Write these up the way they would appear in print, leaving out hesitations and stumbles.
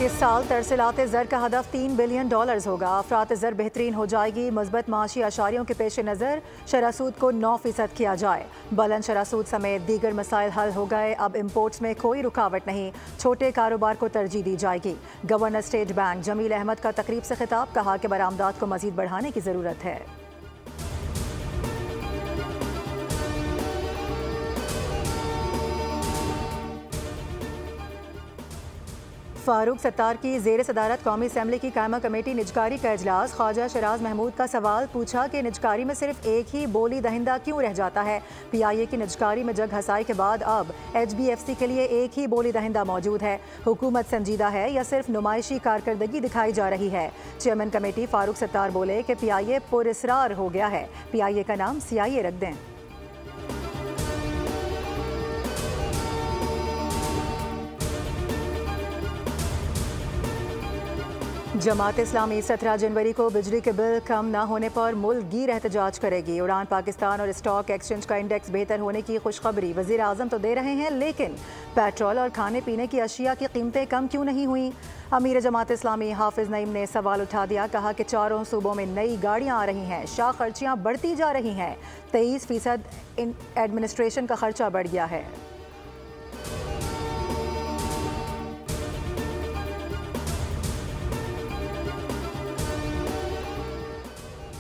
इस साल तरसीलात ज़र का हदफ $3 बिलियन होगा। अफरात ज़र बेहतरीन हो जाएगी। मज़बूत माशी आशारियों के पेश नज़र शरह सूद को 9% किया जाए। बुलंद शरह सूद समेत दीगर मसाइल हल हो गए। अब इम्पोर्ट्स में कोई रुकावट नहीं। छोटे कारोबार को तरजीह दी जाएगी। Governor state bank Jamil Ahmed का तकरीब से खिताब, कहा कि बरामदात को मज़ीद बढ़ाने की ज़रूरत है। फारूक सत्तार की ज़ेर सदारत कौमी असम्बली की कायमा कमेटी निजकारी का इजलास। ख्वाजा शराज महमूद का सवाल पूछा कि निजकारी में सिर्फ एक ही बोली दहिंदा क्यों रह जाता है। PIA की निजकारी में जग हसाई के बाद अब HBFC के लिए एक ही बोली दहिंदा मौजूद है। हुकूमत संजीदा है या सिर्फ नुमाइशी कारकर्दगी दिखाई जा रही है। चेयरमैन कमेटी फारूक सत्तार बोले कि PIA पुरस्रार हो गया है। PIA का नाम CIA रख दें। जमात इस्लामी 17 जनवरी को बिजली के बिल कम न होने पर मुल्क गिर एहतजाज करेगी। उड़ान पाकिस्तान और स्टॉक एक्सचेंज का इंडेक्स बेहतर होने की खुशखबरी वज़ीर आज़म तो दे रहे हैं, लेकिन पेट्रोल और खाने पीने की अशिया की कीमतें कम क्यों नहीं हुई। अमीर जमात इस्लामी हाफिज नईम ने सवाल उठा दिया। कहा कि चारों सूबों में नई गाड़ियां आ रही हैं, शाह खर्चियां बढ़ती जा रही हैं। 23% एडमिनिस्ट्रेशन का खर्चा बढ़ गया है।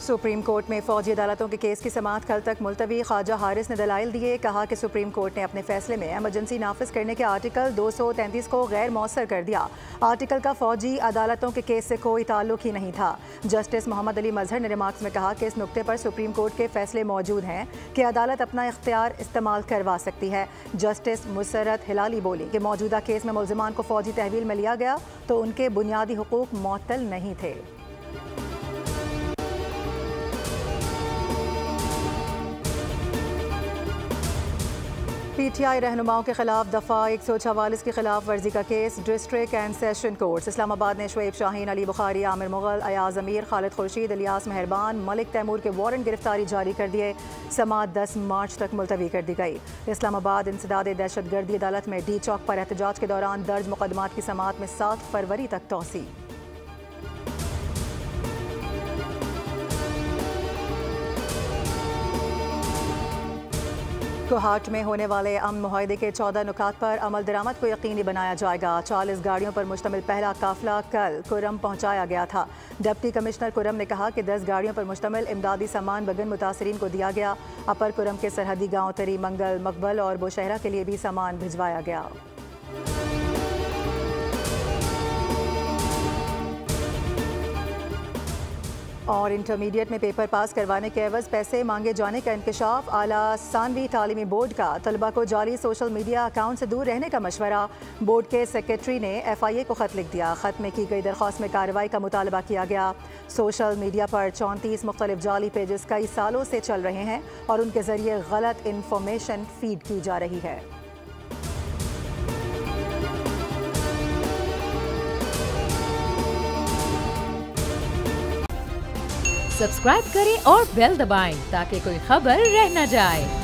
सुप्रीम कोर्ट में फौजी अदालतों के केस की समाअत कल तक मुलतवी। ख्वाजा हारिस ने दलाइल दिए। कहा कि सुप्रीम कोर्ट ने अपने फैसले में एमरजेंसी नाफिज करने के आर्टिकल 233 को गैर मौसर कर दिया। आर्टिकल का फौजी अदालतों के केस से कोई ताल्लुक ही नहीं था। जस्टिस मोहम्मद अली मजहर ने रिमार्क्स में कहा कि इस नुक्ते पर सुप्रीम कोर्ट के फैसले मौजूद हैं कि अदालत अपना इख्तियार इस्तेमाल करवा सकती है। जस्टिस मुसरत हिलाली बोली कि मौजूदा केस में मुल्जिमान को फौजी तहवील में लिया गया तो उनके बुनियादी हुकूक मुअत्तल नहीं थे। PTI रहनुमाओं के खिलाफ दफ़ा 144 की खिलाफ वर्जी का case. District and session courts Islamabad ने शुएब शाहीन, अली बुखारी, आमिर मुगल, अयाज अमीर, खालिद खुर्शीद, इलियास मेहरबान, मलिक तैमूर के वारंट गिरफ्तारी जारी कर दिए। समाअत 10 मार्च तक मुलतवी कर दी गई। इस्लामाबाद इंसदाद दहशतगर्दी अदालत में D चौक पर एहतजाज के दौरान दर्ज मुकदमात की समाअत में 7 फरवरी तक तौसी। कोहाट में होने वाले अमन मुआहदे के 14 नुकात पर अमल दरामद को यकीनी बनाया जाएगा। 40 गाड़ियों पर मुश्तमिल पहला काफिला कल कुरम पहुंचाया गया था। डिप्टी कमिश्नर कुरम ने कहा कि 10 गाड़ियों पर मुश्तमिल इमदादी सामान बगन मुतासरीन को दिया गया। अपर कुरम के सरहदी गाँव तरी, मंगल, मकबल और बुशहरा के लिए भी सामान भिजवाया गया। और इंटरमीडिएट में पेपर पास करवाने के एवज पैसे मांगे जाने का इंकशाफ। आला सानवी तालीमी बोर्ड का तलबा को जाली सोशल मीडिया अकाउंट से दूर रहने का मशवरा। बोर्ड के सेक्रेटरी ने FIA को खत लिख दिया। खत में की गई दरख्वास्त में कार्रवाई का मुतालबा किया गया। सोशल मीडिया पर 34 मुख्तलिफ जाली पेजेस कई सालों से चल रहे हैं और उनके जरिए गलत इंफॉर्मेशन फीड की जा रही है। सब्सक्राइब करें और बेल दबाएं ताकि कोई खबर रह न जाए।